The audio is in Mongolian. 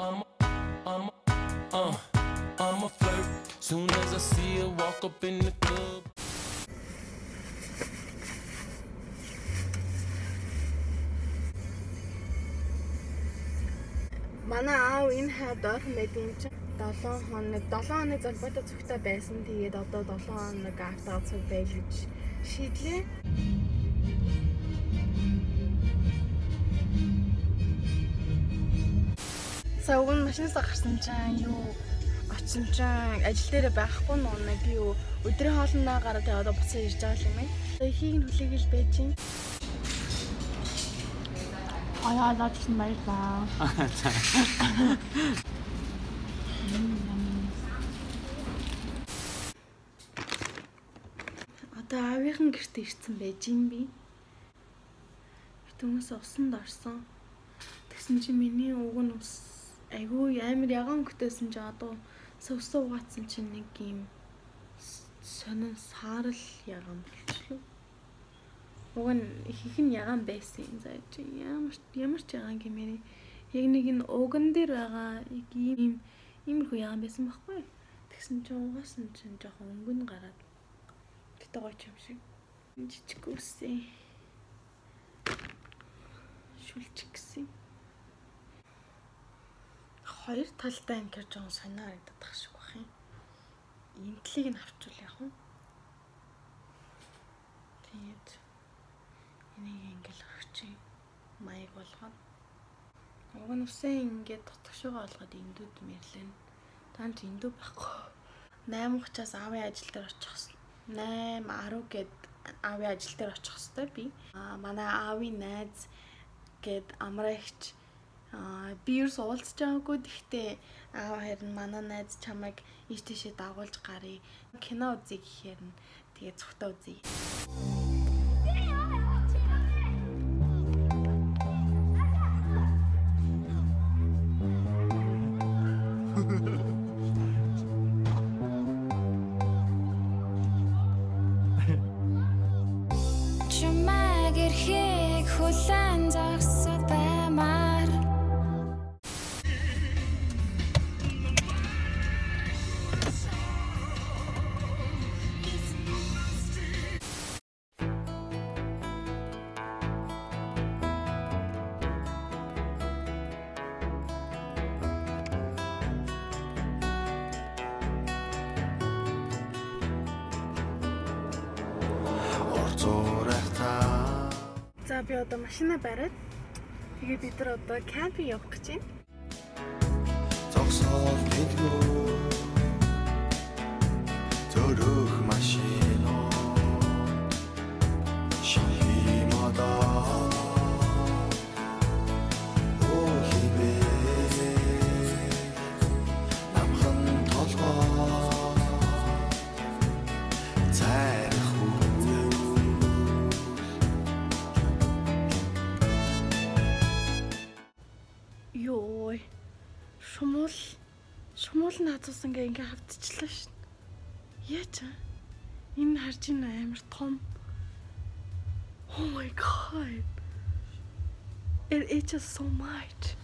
I'm a flirt. Soon as I see her walk up in the club. Манай аав энэ хаад ойрхон байдаг юм чинь 7 хоног залбаатай цогтой байсан. Тэгээд одоо 7 хоног автаа цог байж гэж шийдлээ. Сая уг нь машинаас гарсан чинь юу очсон чинь ажил дээр байхгүй нуунаа би юу өдрийн хоолндоо гараад одоо буцаа ирж байгаа юм байна. Одоо ихийг нь хүлээгээл байж юм. Аяа лаадсан баярлаа. Одоо аавынхан гэрт ирсэн байж юм би. Хүмүүс усанд орсон. Тэгсэн чинь миний уг нь ус айгүй амар яган хөтөөсөн чи одоо сувсуу угаацсан чинь нэг юм сонин саарл яган болчихлоо. Уг нь их нь яган байсан юм заа чи ямар ч яган гэмээр яг нэг энэ уган дээр байгаа ийм иймэрхүү яган байсан байхгүй. Тэгсэн чи угаасан чинь жоохон өнгөн гараад гэтээ гоё юм шиг жижиг үсээ шүлчих гэсэн. Хоёр талдаа ингээд жоохон сонио харагдах шиг байх юм. Энтлийг нь авчвал яг юм. Тэгээд энийг ингээд өгчий. Маяг болгоод. Уг нь усаа ингээд тутагшгаа болгоод эндүүд мэрлэн. Таан ч эндүү байхгүй. 8:30-аас аавын ажил дээр очих хэвээр. 8:10 гээд аавын ажил дээр очих хэвээр би. Манай аавын найз гээд амрагч би юу уулзч байгаагүй. Гэхдээ аав харин манай найз чамайг ийш тийшээ дагуулж гарыг кино үзье гэхээр нь тэгээ цогтой үзье. Чамайг эрхийг хүлээн зогсоод баймаар. За би одоо машина бариад тэгээд бид нар одоо кампинг явах гэж байна. Зогсоод тэглүү төрөх машина шахимада охибэ намхан толгой Йой. Шумуул наацсан ингээ хавтчихлаа шин. Яач? Энэ харж ин амар том. Oh my god. It's just so much.